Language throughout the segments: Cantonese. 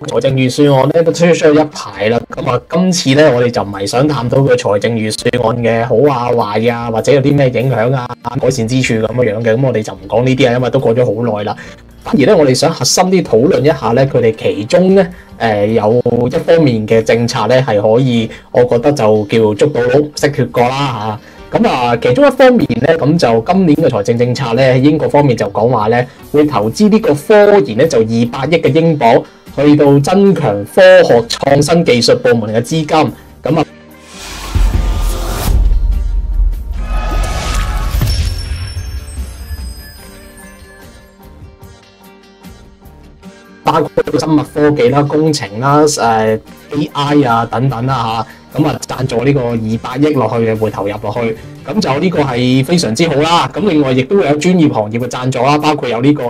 財政預算案咧都推出咗一排啦，咁啊今次咧我哋就唔係想探討個財政預算案嘅好啊壞啊，或者有啲咩影響啊改善之處咁樣嘅，咁我哋就唔講呢啲啊，因為都過咗好耐啦。反而咧我哋想核心啲討論一下咧，佢哋其中咧有一方面嘅政策咧係可以，我覺得就叫捉到鹿唔識脫角啦嚇。咁啊，其中一方面咧，咁就今年嘅財政政策咧，喺英國方面就講話咧，會投資呢個科研咧，就200億嘅英鎊，去到增強科學創新技術部門嘅資金。咁啊，包括生物科技啦、工程啦、AI 啊等等啦嚇。咁啊，贊助呢個200億落去嘅會投入落去，咁就呢個係非常之好啦。咁另外亦都會有專業行業嘅贊助啦，包括有呢個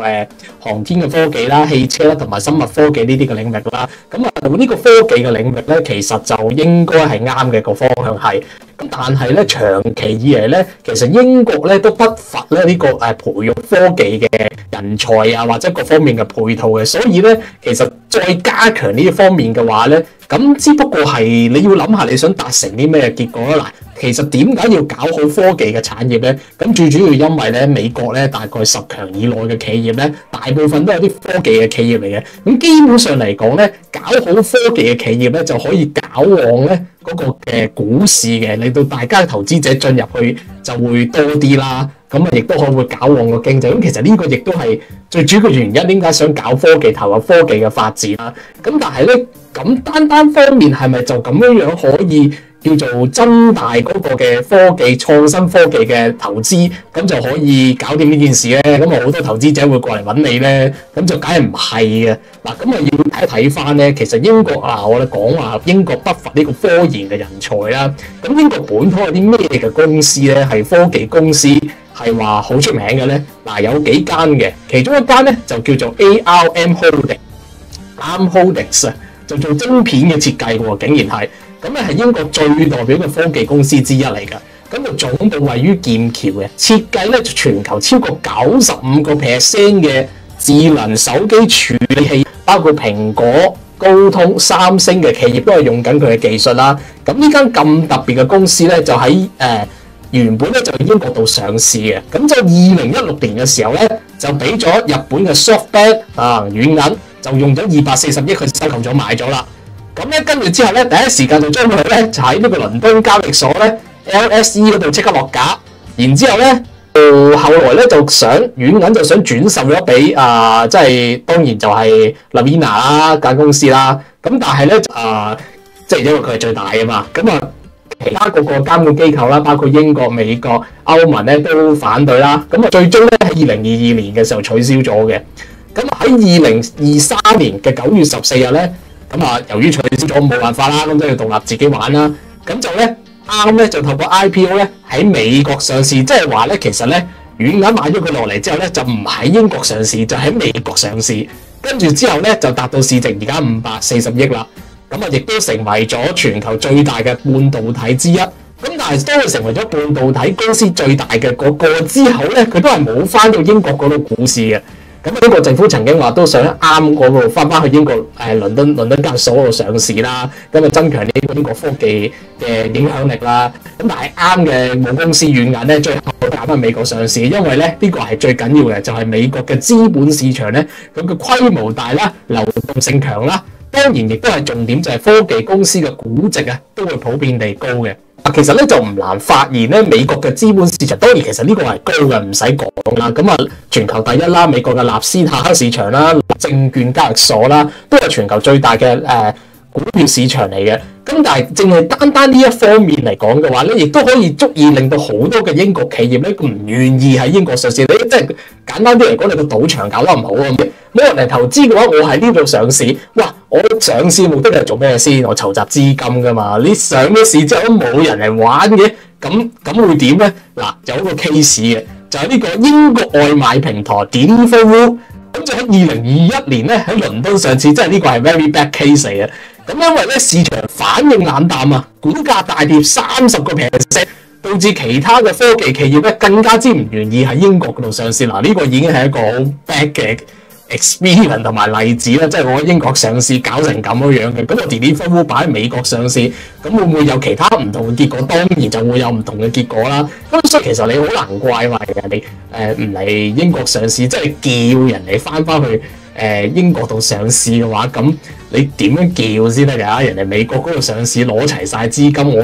航天嘅科技啦、汽車啦同埋生物科技呢啲嘅領域啦。咁啊，呢個科技嘅領域咧，其實就應該係啱嘅個方向係。咁但係咧，長期以嚟咧，其實英國咧都不乏咧呢個培育科技嘅人才啊，或者各方面嘅配套嘅。所以咧，其實再加強呢一方面嘅話咧，咁只不過係你要諗下你想達成啲咩結果啦。嗱，其實點解要搞好科技嘅產業咧？咁最主要因為咧，美國咧大概10強以內嘅企業咧，大部分都係啲科技嘅企業嚟嘅。咁基本上嚟講咧，搞好科技嘅企業咧，就可以搞旺咧嗰個股市嘅，令到大家投資者進入去就會多啲啦。咁啊，亦都可能會搞旺個經濟。咁其實呢個亦都係最主要嘅原因，點解想搞科技、投入科技嘅發展啦。咁但係咧，咁單方面係咪就咁樣可以叫做增大嗰個嘅科技創新科技嘅投資，咁就可以搞掂呢件事咧？咁啊，好多投資者會過嚟揾你咧，咁就梗係唔係嘅。嗱，咁啊要睇翻咧，其實英國我哋講話英國不乏呢個科研嘅人才啦。咁英國本土有啲咩嘅公司咧係科技公司係話好出名嘅咧？嗱，有幾間嘅，其中一間咧就叫做 ARM Holdings 啊，就做晶片嘅設計喎，竟然係。咁咧係英國最代表嘅科技公司之一嚟㗎，咁就總部位於劍橋嘅，設計咧全球超過95% 嘅智能手機處理器，包括蘋果、高通、三星嘅企業都係用緊佢嘅技術啦。咁呢間咁特別嘅公司咧，就喺原本咧就喺英國度上市嘅，咁就2016年嘅時候咧，就俾咗日本嘅 SoftBank 軟銀就用咗240億去收購咗買咗啦。咁咧跟住之後咧，第一時間就將佢咧就喺呢個倫敦交易所咧 LSE 嗰度即刻落架，然之後咧後來咧就想軟銀就想轉售咗俾即係當然就係 Lavina 啦間公司啦。咁但係咧即係因為佢係最大啊嘛，咁啊其他嗰個監管機構啦，包括英國、美國、歐盟咧都反對啦。咁啊最終咧喺2022年嘅時候取消咗嘅。咁喺2023年嘅9月14日咧。咁啊，由於取消咗冇辦法啦，咁都要獨立自己玩啦。咁就咧啱咧就透過 IPO 咧喺美國上市，即係話咧其實咧軟銀買咗佢落嚟之後咧就唔喺英國上市，就喺美國上市。跟住之後咧就達到市值而家540億啦。咁啊，亦都成為咗全球最大嘅半導體之一。咁但係當佢成為咗半導體公司最大嘅嗰個之後咧，佢都係冇翻到英國嗰度股市嘅。咁英國政府曾經話都想啱嗰度翻去英國倫敦交易所嗰度上市啦，咁啊增強呢個英國科技嘅影響力啦。咁但係啱嘅母公司軟銀咧，最後揀翻美國上市，因為咧呢個係最緊要嘅，就係美國嘅資本市場咧，佢嘅規模大啦，流動性強啦，當然亦都係重點就係科技公司嘅估值都會普遍地高嘅。其實咧就唔難發現咧，美國嘅資本市場當然其實呢個係高嘅，唔使講啦。咁啊，全球第一啦，美國嘅納斯達克市場啦、證券交易所啦，都係全球最大嘅股票市場嚟嘅。咁但係淨係單呢一方面嚟講嘅話咧，亦都可以足以令到好多嘅英國企業咧唔願意喺英國上市。你即係簡單啲嚟講，你個賭場搞得唔好啊！冇人嚟投資嘅話，我喺呢度上市，哇！我上市目的係做咩先？我籌集資金噶嘛。你上咗市之後都冇人嚟玩嘅，咁會點咧？嗱，有一個 case 嘅，就係呢個英國外賣平台 Deliveroo，咁就喺2021年咧喺倫敦上市，即係呢個係 very bad case 嚟嘅。咁因為咧市場反應冷淡啊，股價大跌30%，導致其他嘅科技企業咧更加之唔願意喺英國嗰度上市。嗱，呢個已經係一個好 bad 嘅 experience 同埋例子啦，即係我喺英國上市搞成咁樣嘅，咁我 Deliveroo 擺喺美國上市，咁會唔會有其他唔同嘅結果？當然就會有唔同嘅結果啦。咁所以其實你好難怪話人哋唔嚟英國上市，即係叫人哋翻去英國度上市嘅話，咁你點樣叫先得㗎？人哋美國嗰度上市攞齊晒資金，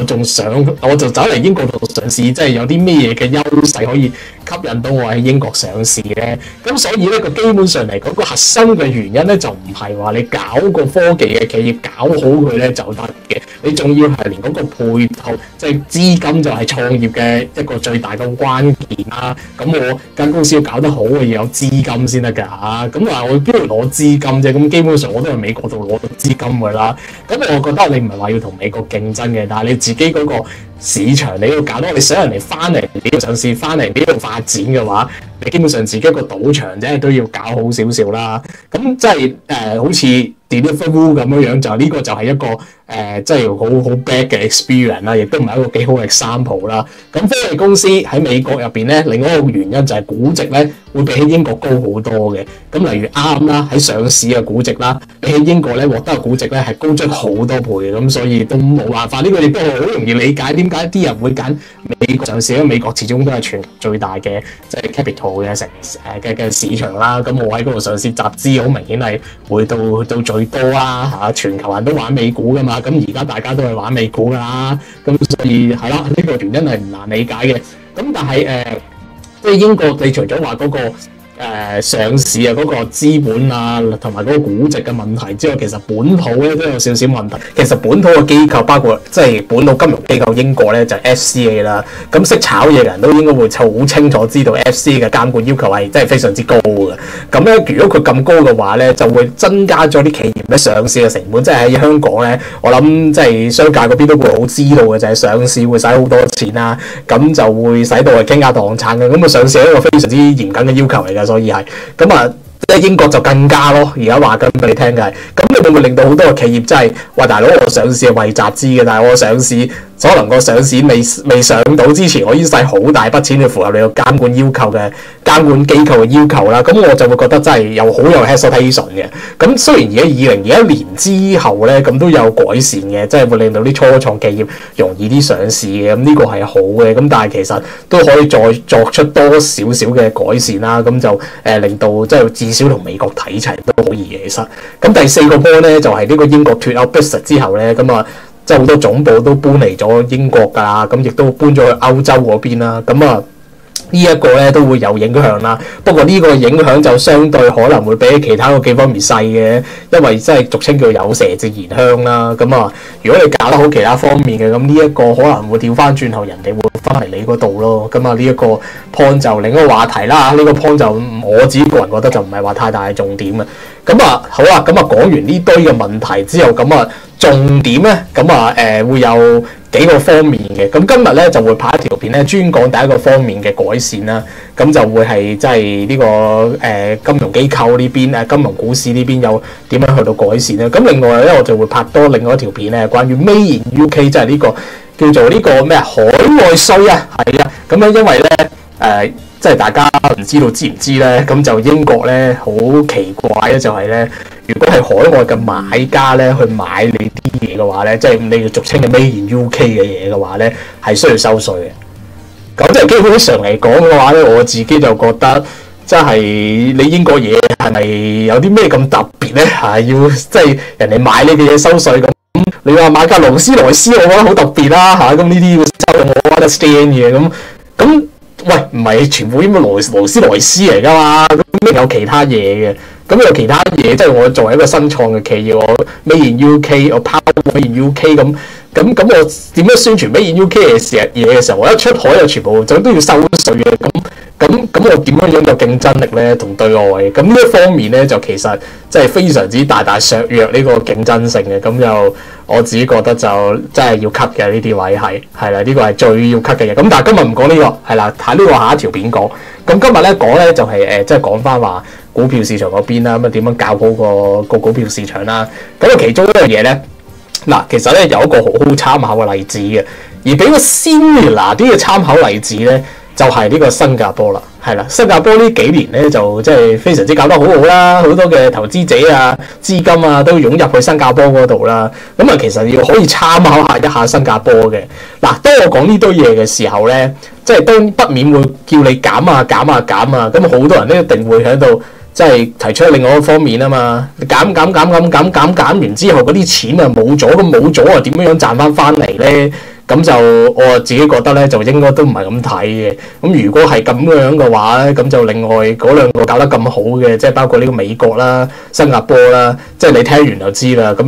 我就走嚟英國度上市，即係有啲咩嘢嘅優勢可以吸引到我喺英國上市咧？咁所以咧，基本上嚟講，個核心嘅原因咧就唔係話你搞個科技嘅企業搞好佢咧就得嘅，你仲要係連嗰個配套，即係資金就係創業嘅一個最大嘅關鍵啦。咁我間公司要搞得好，我要有資金先得㗎嚇。咁話我邊度攞資金啫？咁基本上我都喺美國度攞到資金㗎啦。咁我覺得你唔係話要同美國競爭嘅，但係你自己嗰個市場你要搞到，你想人哋翻嚟呢度上市，翻嚟呢度發展嘅話，你基本上自己個賭場啫都要搞好少少啦。咁即係好似 Deliveroo 咁樣，就呢個就係一個即係好 bad 嘅 experience 啦，亦都唔係一個幾好嘅 example 啦。咁科技公司喺美國入邊咧，另外一個原因就係估值咧會比起英國高好多嘅。咁例如啱啦，喺上市嘅估值啦，比起英國咧獲得嘅估值咧係高咗好多倍嘅。咁所以都冇辦法，呢個亦都好容易理解點解啲人會揀美國上市，因為美國始終都係全球最大嘅即係 capital 嘅市場啦。咁我喺嗰度上市集資，好明顯係會到最多啦嚇，全球人都玩美股噶嘛。咁而家大家都係玩美股噶啦，咁所以係啦，呢個原因係唔難理解嘅。咁但係即係英國，你除咗話嗰個上市啊嗰個資本啊同埋嗰個估值嘅問題之外，其實本土咧都有少少問題。其實本土嘅機構包括即係本土金融機構英國咧就係 FCA 啦。咁識炒嘢嘅人都應該會好清楚知道 FCA 嘅監管要求係真係非常之高嘅。咁咧如果佢咁高嘅話咧，就會增加咗啲企業咧上市嘅成本。即係喺香港咧，我諗即係商界嗰邊都會好知道嘅，就係上市會使好多錢啦。咁就會使到係傾家蕩產嘅。咁啊上市係一個非常之嚴謹嘅要求嚟㗎。所以係咁啊，即係英國就更加咯。而家話緊俾你聽嘅係，咁你會唔會令到好多嘅企業真係話大佬我上市係為集資嘅，但係我上市可能個上市未上到之前，我已經使好大筆錢去符合你個監管要求嘅監管機構嘅要求啦。咁我就會覺得真係有好有 hesitation 嘅。咁雖然而家2021年之後咧，咁都有改善嘅，即係會令到啲初創企業容易啲上市嘅。咁呢個係好嘅。咁但係其實都可以再作出多少少嘅改善啦。咁就令到即係至少同美國睇齊都好易嘅。其實咁第四個波咧就係呢個英國脫歐 Brexit 之後咧，咁啊。即係好多總部都搬嚟咗英國㗎啦，咁亦都搬咗去歐洲嗰邊啦。咁啊，呢一個咧都會有影響啦。不過呢個影響就相對可能會比其他嗰幾方面細嘅，因為即係俗稱叫有蛇自然香啦。咁啊，如果你搞得好其他方面嘅，咁呢一個可能會調翻轉頭，人哋會翻嚟你嗰度咯。咁啊，呢一個 point 就另一個話題啦。呢個 point 就我自己個人覺得就唔係話太大嘅重點啊。咁啊，好啦，咁啊講完呢堆嘅問題之後，咁啊重點咧，咁啊會有幾個方面嘅。咁今日咧就會拍一條片咧，專講第一個方面嘅改善啦。咁就會係即係呢個金融機構呢邊金融股市呢邊有點樣去到改善咧。咁另外咧，我就會拍多另外一條片咧，關於 Made in UK， 即係呢個叫做呢個咩海外稅啊，係啊。咁樣因為咧即係大家唔知道知唔知咧？咁就英國咧好奇怪咧，就係咧，如果係海外嘅買家咧去買你啲嘢嘅話咧，即係你俗稱嘅 Made in UK 嘅嘢嘅話咧，係需要收稅嘅。咁即係基本上嚟講嘅話咧，我自己就覺得即係你英國嘢係咪有啲咩咁特別咧？係要即係人哋買你嘅嘢收稅咁。你話買架勞斯萊斯，我覺得好特別啦嚇。咁呢啲要收我 understand 嘅咁。喂，唔係全部應該勞斯萊斯嚟㗎嘛？咁有其他嘢嘅，咁有其他嘢，即係我作為一個新創嘅企業，我 Made in UK， 我 power Made in UK 咁我點樣宣傳 Made in UK 嘅嘢嘅時候，我一出海就全部就都要收稅嘅，咁我點樣有競爭力咧？同對外咁呢一方面咧，就其實即係非常之大削弱呢個競爭性嘅。咁就我自己覺得就真係要 cut 嘅呢啲位係啦，呢個係最要 cut 嘅嘢。咁但係今日唔講呢個係啦，睇呢個下一條片講。咁今日咧講咧就係即係講翻話股票市場嗰邊啦，咁啊點樣搞好個股票市場啦。咁啊其中一樣嘢咧，嗱其實咧有一個好好參考嘅例子嘅，而比較 similar 啲嘅參考例子咧。就係呢個新加坡啦，係啦，新加坡呢幾年咧就即係非常之搞得好好啦，好多嘅投資者啊、資金啊都湧入去新加坡嗰度啦。咁啊，其實要可以參考一下新加坡嘅。嗱，當我講呢堆嘢嘅時候咧，即係都不免會叫你減啊、減啊、減啊，咁好多人咧一定會喺度。即係提出另外一方面啊嘛，減完之後嗰啲錢啊冇咗，咁冇咗啊點樣賺翻嚟咧？咁就我自己覺得咧，就應該都唔係咁睇嘅。咁如果係咁樣嘅話咧，咁就另外嗰兩個搞得咁好嘅，即係包括呢個美國啦、新加坡啦，即係你聽完就知啦。咁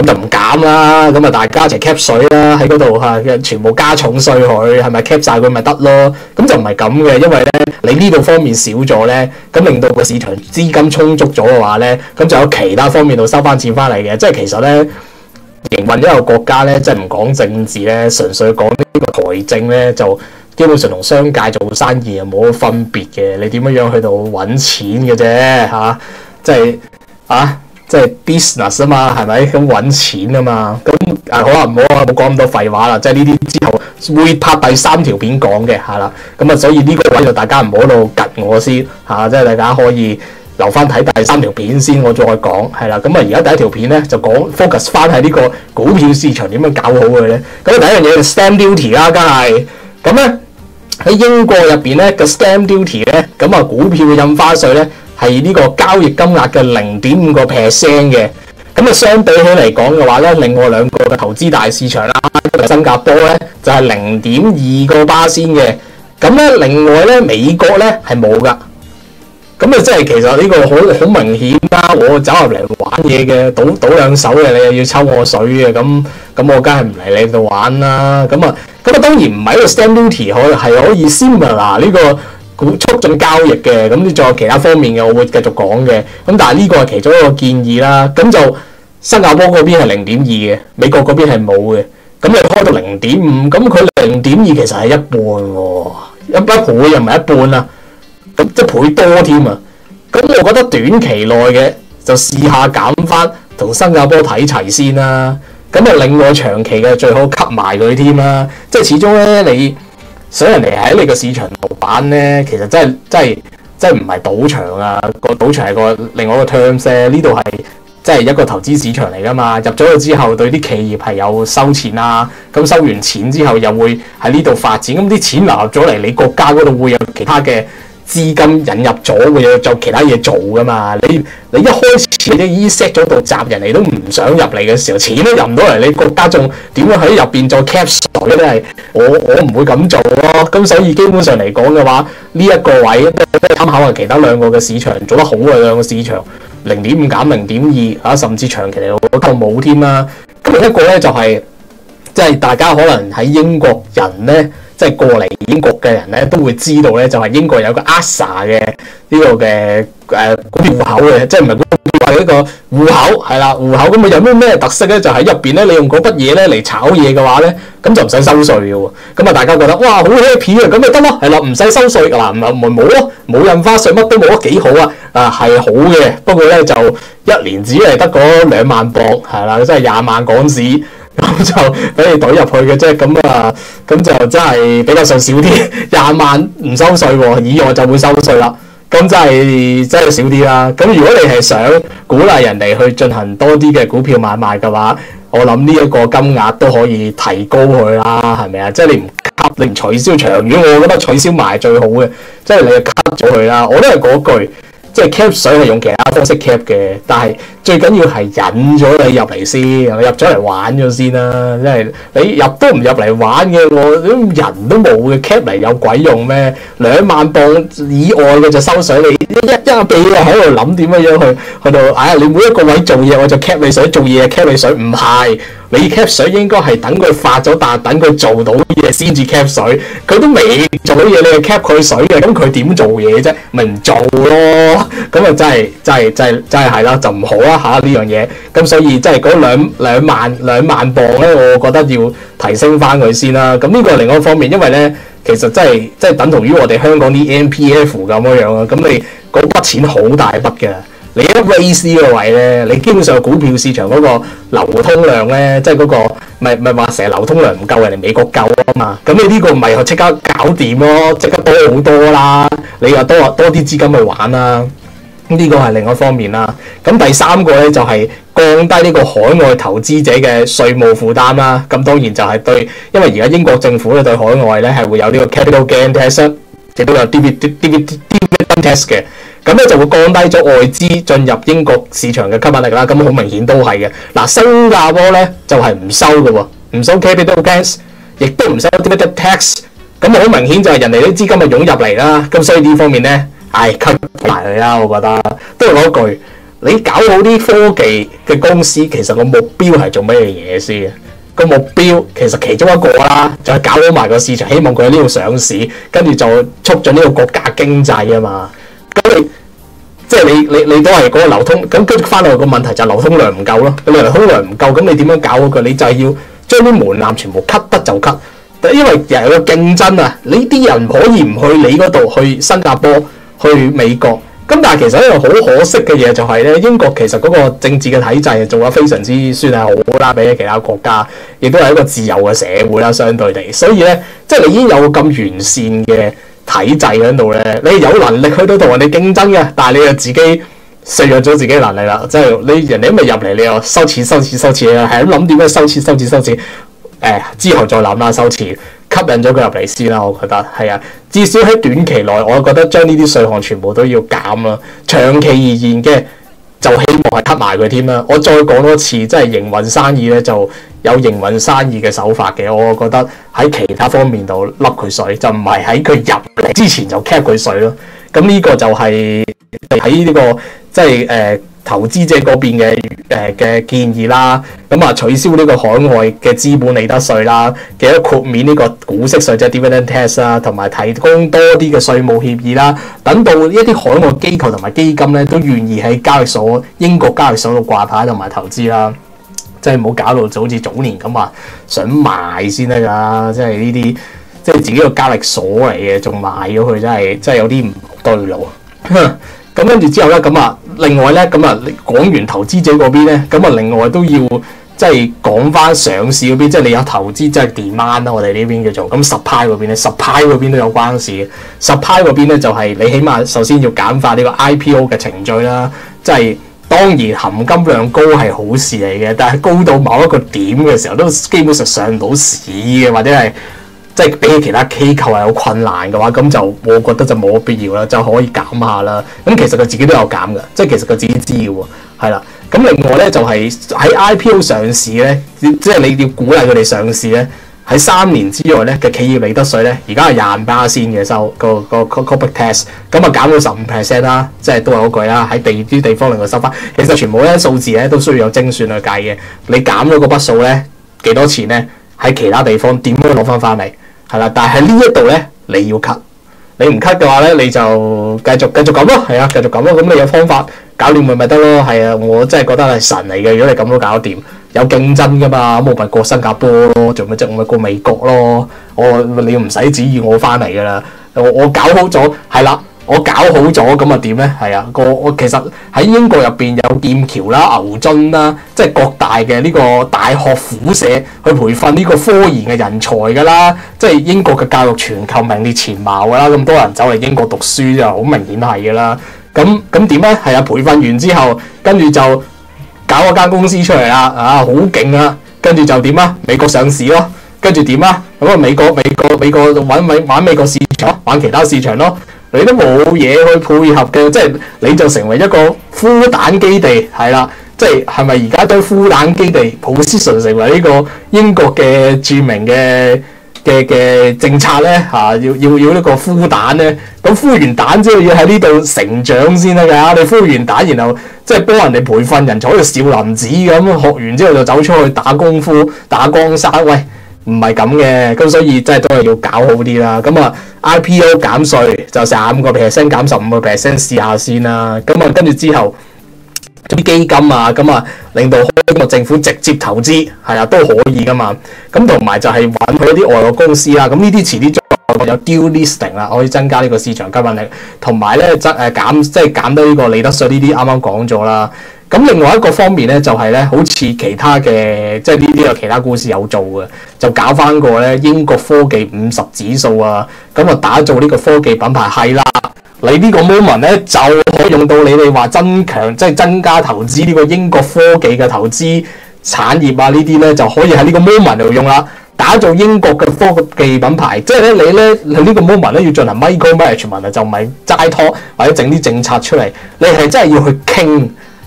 就唔減啦，咁啊大家一齊 cap 水啦，喺嗰度嚇，全部加重稅佢，係咪 cap 晒佢咪得咯？咁就唔係咁嘅，因為咧你呢度方面少咗咧，咁令到個市場資金充足咗嘅話咧，咁就有其他方面度收翻錢翻嚟嘅。即係其實咧營運一個國家咧，即係唔講政治咧，純粹講呢個財政咧，就基本上同商界做生意係冇乜分別嘅。你點樣去到揾錢嘅啫嚇？即係 business 啊嘛，係咪咁揾錢啊嘛？咁好啦，唔好講咁多廢話啦。即係呢啲之後會拍第3條片講嘅，係啦。咁啊，所以呢個位就大家唔好喺度趌我先嚇，即係大家可以留翻睇第3條片先，我再講係啦。咁啊，而家第1條片咧就講 focus 翻喺呢個股票市場點樣搞好佢咧。咁第一樣嘢就 stamp duty 啦，梗係咁咧喺英國入邊咧個 stamp duty 咧，咁啊股票嘅印花稅咧。係呢個交易金額嘅0.5%嘅，咁啊相比起嚟講嘅話咧，另外兩個嘅投資大市場啦，新加坡咧就係0.2%嘅，咁咧另外咧美國咧係冇噶，咁啊即係其實呢個好明顯啦，我走入嚟玩嘢嘅，賭兩手嘅，你又要抽我水嘅，咁我梗係唔嚟你度玩啦，咁啊當然唔係一個 stamp duty 係可以 similar 呢個。促進交易嘅，咁你仲有其他方面嘅，我會繼續講嘅。咁但係呢個係其中一個建議啦。咁就新加坡嗰邊係0.2嘅，美國嗰邊係冇嘅。咁你開到0.5，咁佢0.2其實係一半喎，一倍又唔係一半啊，咁即係倍多添啊。咁我覺得短期內嘅就試下減翻，同新加坡睇齊先啦。咁啊，另外長期嘅最好吸埋佢添啦。即係始終咧你。想人哋喺你個市場度玩咧，其實真係唔係賭場啊！個賭場係個另外一個 terms 啫。呢度係即係一個投資市場嚟噶嘛。入咗去之後，對啲企業係有收錢啊。咁收完錢之後，又會喺呢度發展。咁啲錢流入咗嚟，你國家嗰度會有其他嘅資金引入咗，會有做其他嘢做噶嘛。你一開始你已經 set 咗度閘，人哋都唔想入嚟嘅時候，錢都入唔到嚟，你國家仲點樣喺入邊再 cap 水咧？我唔會咁做咯。咁所以基本上嚟講嘅話，呢一個位參考下其他兩個嘅市場做得好嘅兩個市場，0.5減0.2啊，甚至長期嚟講都冇添啦。咁另一個咧就係即係大家可能喺英國人咧。即係過嚟英國嘅人咧，都會知道咧，就係英國有個 ASA 嘅呢個嘅股票戶口嘅，即係唔係股票係一個戶口係啦，戶口咁啊有咩特色咧？就喺入邊咧，你用嗰筆嘢咧嚟炒嘢嘅話咧，咁就唔使收稅嘅喎。咁啊，大家覺得哇好 happy 啊，咁咪得咯，係啦，唔使收稅嗱，咪冇咯，冇印花稅，乜都冇，幾好啊！係好嘅，不過咧就一年只係得嗰2萬鎊係啦，即係20萬港紙。咁就俾你懟入去嘅啫，咁就真係比較上少啲，20萬唔收稅喎，以外就會收稅啦。咁真係少啲啦。咁如果你係想鼓勵人哋去進行多啲嘅股票買賣嘅話，我諗呢一個金額都可以提高佢啦，係咪啊？即係你唔取消長遠，我覺得取消埋最好嘅，即係你就 cut 咗佢啦。我都係嗰句。即係 cap 水係用其他方式 cap 嘅，但係最緊要係引咗你入嚟先，入咗嚟玩咗先啦。即係你入都唔入嚟玩嘅，我人都冇嘅 cap 嚟有鬼用咩？2萬鎊以外嘅就收水，你一俾你喺度諗點樣去到，你每一個位做嘢我就 cap 你水，做嘢 cap 你水，唔係。你 cap 水應該係等佢發咗達，等佢做到嘢先至 cap 水。佢都未做到嘢，你係 cap 佢水嘅，咁佢點做嘢啫？咪唔做咯。咁啊真係啦，就唔好啦嚇呢樣嘢。咁所以即係嗰兩萬鎊咧，我覺得要提升翻佢先啦。咁呢個係另外一方面，因為咧其實真係等同於我哋香港啲 MPF 咁樣啊。咁你嗰筆錢好大筆嘅。你一 raise 呢個位咧，你基本上股票市場嗰個流通量咧，即係嗰個咪話成日流通量唔夠，人哋美國夠啊嘛。咁你呢個咪即刻搞掂咯，即刻多好多啦。你又多啲資金去玩啦。呢個係另一方面啦。咁第三個咧就係降低呢個海外投資者嘅稅務負擔啦。咁當然就係對，因為而家英國政府咧對海外咧係會有呢個 capital gain tax，亦都有 dividend tax 嘅。咁咧就會降低咗外資進入英國市場嘅吸引力啦。咁好明顯都係嘅。嗱，新加坡咧就係唔收嘅喎，唔收 capital gains，亦都唔收 dividend tax。咁好明顯就係人哋啲資金咪湧入嚟啦。咁所以呢方面咧，吸埋佢啦，我覺得都係嗰句，你搞好啲科技嘅公司，其實個目標係做乜嘢先？個目標其實其中一個啦，就係搞好埋個市場，希望佢喺呢度上市，跟住就促進呢個國家經濟啊嘛。咁你即係你都係嗰個流通，咁跟住翻到個問題就係流通量唔夠咯。你流通量唔夠，咁你點樣搞好佢？你就係要將啲門檻全部 cut 得就 cut，因為有個競爭啊，你啲人可以唔去你嗰度，去新加坡。去美國，咁但係其實一個好可惜嘅嘢就係咧，英國其實嗰個政治嘅體制做得非常之算係好啦，比起其他國家，亦都係一個自由嘅社會啦，相對地。所以咧，即係你已經有咁完善嘅體制喺度咧，你有能力去到同人哋競爭嘅，但係你又自己削弱咗自己嘅能力啦。即係你人哋都未入嚟，你又收錢啊，係咁諗點樣收錢。之後再諗啦，收錢吸引咗佢入嚟先啦，我覺得係啊。至少喺短期內，我覺得將呢啲稅項全部都要減啦。長期而言嘅，就希望係吸埋佢添啦。我再講多次，即係營運生意咧，就有營運生意嘅手法嘅。我覺得喺其他方面度笠佢水，就唔係喺佢入嚟之前就 cap 佢水咯。咁呢個就係喺呢個即係投資者嗰邊嘅建議啦，咁取消呢個海外嘅資本利得稅啦，記得豁免呢個股息稅即係 dividend tax 啦，同埋提供多啲嘅稅務協議啦，等到一啲海外機構同埋基金咧都願意喺英國交易所度掛牌同埋投資啦，即係唔好搞到就好似早年咁話想賣先得㗎，即係呢啲即係自己個交易所嚟嘅，仲賣咗佢真係有啲唔對路。咁跟住之後咧，另外咧，講完投資者嗰邊咧，另外都要即係講翻上市嗰邊，即係你有投資即係 demand 啦，我哋呢邊叫做咁 supply 嗰邊咧 ，supply 嗰邊都有關事嘅。supply 嗰邊咧就係你起碼首先要簡化呢個 IPO 嘅程序啦，即係當然含金量高係好事嚟嘅，但係高到某一個點嘅時候都基本上上唔到市嘅，或者係。即係比起其他機構係有困難嘅話，咁就我覺得就冇必要啦，就可以減下啦。咁其實佢自己都有減嘅，即係其實佢自己知嘅喎，係啦。咁另外咧就係喺 IPO 上市咧，即係你要鼓勵佢哋上市咧，喺3年之外咧嘅企業利得稅咧，而家係25%先嘅收個 corporate tax， 咁減到15% 啦，即係都係嗰句啦，喺啲地方令佢收翻。其實全部咧數字咧都需要有精算去計嘅，你減咗嗰筆數咧幾多錢咧，喺其他地方點樣攞翻嚟？係啦，但係呢一度咧，你要 cut， 你唔 cut 嘅話咧，你就繼續咁咯，係啊，繼續咁咯。咁你有方法搞掂咪得咯？係啊，我真係覺得係神嚟嘅。如果你咁都搞掂，有競爭噶嘛，咁我咪過新加坡咯，做乜啫？我咪過美國咯。你唔使指意我翻嚟噶啦，我搞好咗，係啦。我搞好咗咁啊點咧？係啊，我其實喺英國入邊有劍橋啦、牛津啦，即係各大嘅呢個大學府社去培訓呢個科研嘅人才㗎啦。即係英國嘅教育全球名列前茅㗎啦，咁多人走嚟英國讀書就好明顯係㗎啦。咁點咧？係啊，培訓完之後，跟住就搞嗰間公司出嚟啦，好勁啊！跟住就點啊？美國上市咯，跟住點啊？咁啊美國玩美國市場，玩其他市場咯。你都冇嘢去配合嘅，即係你就成為一個孵蛋基地，係啦，即係咪而家對孵蛋基地 position 成為呢個英國嘅著名嘅政策咧嚇？要呢個孵蛋咧，咁孵完蛋之後要喺呢度成長先得㗎。你孵完蛋，然後即係幫人哋培訓人才，好似少林寺咁，學完之後就走出去打功夫、打江山，喂！唔係咁嘅，咁所以真係都係要搞好啲啦。咁IPO 減稅就15%減15%試下先啦。咁跟住之後啲基金令到英國政府直接投資係啊都可以噶嘛。咁同埋就係揾佢一啲外國公司啦。咁呢啲遲啲再有 dual listing 啦，可以增加呢個市場吸引力。同埋咧減低呢個利得稅呢啲啱啱講咗啦。咁另外一個方面咧，就係咧，好似其他嘅，即係呢啲有其他股市有做嘅，就搞翻個咧英國科技50指數啊，咁啊打造呢個科技品牌係啦。你呢個 moment 咧就可以用到你哋話增強，即係增加投資呢個英國科技嘅投資產業啊，呢啲咧就可以喺呢個 moment 度用啦。打造英國嘅科技品牌，即係咧你咧喺呢個 moment 咧要進行 micro management 啊，就唔係齋拖或者整啲政策出嚟，你係真係要去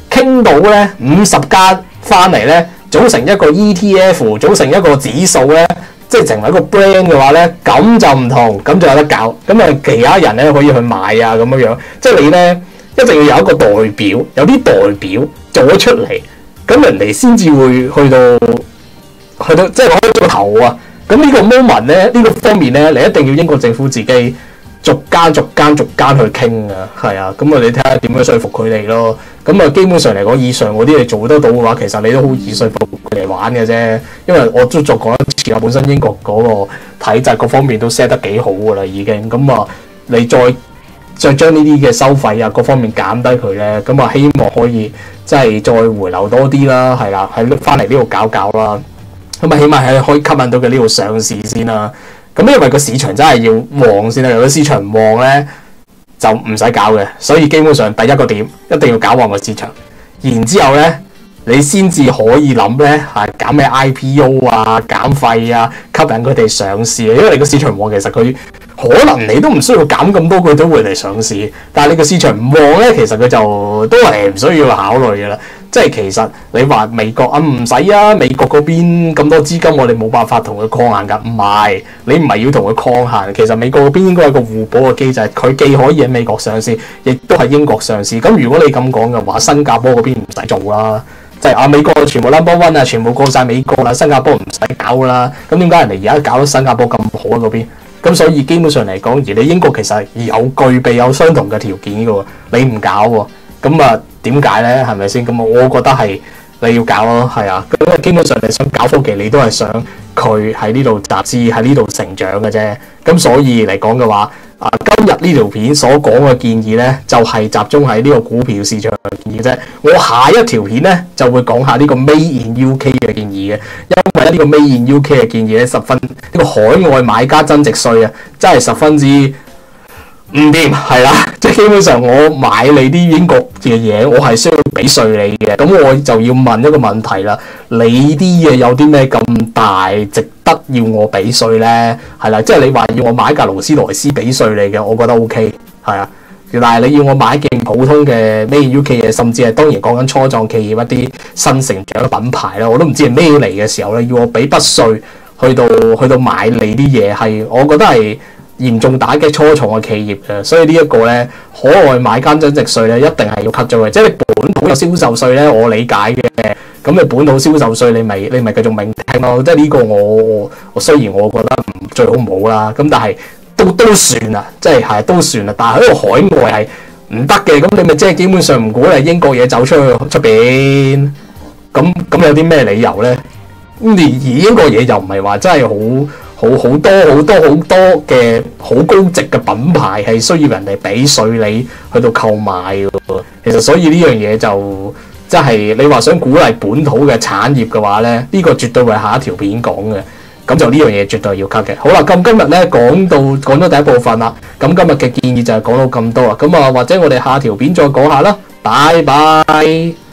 傾到咧50家翻嚟咧，組成一個 ETF， 組成一個指數咧，即係成為一個 brand 嘅話咧，咁就唔同，咁就有得搞，咁啊其他人咧可以去買啊咁樣樣，即係你咧一定要有一個代表，有啲代表做咗出嚟，咁人哋先至會去到即係開咗個頭啊！咁呢個 moment 咧，呢個方面咧，你一定要英國政府自己逐間去傾啊，係啊，咁啊你睇下點樣說服佢哋咯。咁啊基本上嚟講，以上嗰啲你做得到嘅話，其實你都好易說服佢哋玩嘅啫。因為我都再講一次啦，本身英國嗰個體制各方面都 set 得幾好噶啦，已經咁啊，你再將呢啲嘅收費啊各方面減低佢咧，咁啊希望可以即係再回流多啲啦，係啦，喺翻嚟呢度搞啦。咁啊，起碼係可以吸引到佢呢度上市先啦。咁因為個市場真係要旺先啦，如果市場唔旺咧，就唔使搞嘅。所以基本上第一個點一定要搞旺個市場，然之後咧你先至可以諗咧係減咩 IPO 啊、減費啊，吸引佢哋上市。因為你個市場唔旺，其實佢可能你都唔需要減咁多，佢都會嚟上市。但係你個市場唔旺咧，其實佢就都係唔需要考慮嘅啦。即係其實你話美國啊唔使啊，美國嗰邊咁多資金，我哋冇辦法同佢抗衡㗎。唔係，你唔係要同佢抗衡。其實美國嗰邊應該有個互補嘅機制，佢既可以喺美國上市，亦都係英國上市。咁如果你咁講嘅話，新加坡嗰邊唔使做啦，即係啊美國全部 number one 啊，全部過晒美國啦，新加坡唔使搞啦。咁點解人哋而家搞到新加坡咁好啊嗰邊？咁所以基本上嚟講，而你英國其實具備有相同嘅條件嘅喎，你唔搞喎，咁啊？點解咧？係咪先？咁我覺得係你要搞咯，係啊。咁基本上你想搞科技，你都係想佢喺呢度集資，喺呢度成長嘅啫。咁所以嚟講嘅話，今日呢條片所講嘅建議咧，就係集中喺呢個股票市場嘅建議啫。我下一條片咧就會講下呢個 Made in UK 嘅建議嘅，因為咧呢個 Made in UK 嘅建議咧呢個海外買家增值稅啊，真係十分之唔掂，係啦，即係基本上我買你啲英國嘅嘢，我係需要俾稅你嘅，咁我就要問一個問題啦，你啲嘢有啲咩咁大值得要我俾稅咧？係啦，即係你話要我買架勞斯萊斯俾稅你嘅，我覺得 OK， 係啊，但係你要我買件普通嘅 Made in UK 嘢，甚至係當然講緊初創企業一啲新成長嘅品牌啦，我都唔知係咩嚟嘅時候咧，要我俾筆稅去到買你啲嘢，係我覺得係嚴重打擊初創嘅企業嘅，所以呢一個咧海外買家增值稅咧一定係要 cut 咗嘅，即係你本土有銷售稅咧，我理解嘅。咁你本土銷售稅你咪繼續明聽咯，即係呢個我雖然我覺得最好唔好啦，咁但係都算啦，即係都算啦。但係喺個海外係唔得嘅，咁你咪即係基本上唔鼓勵英國嘢走出邊，咁有啲咩理由咧？而英國嘢又唔係話真係好多嘅好高值嘅品牌係需要人哋俾稅你去到購買嘅喎。其實所以呢樣嘢就即係你話想鼓勵本土嘅產業嘅話咧，呢個絕對會係下一條片講嘅。咁就呢樣嘢絕對要 cut 嘅。好啦，咁今日咧講咗第一部分啦。咁今日嘅建議就係講到咁多啦。咁或者我哋下條片再講下啦。拜拜。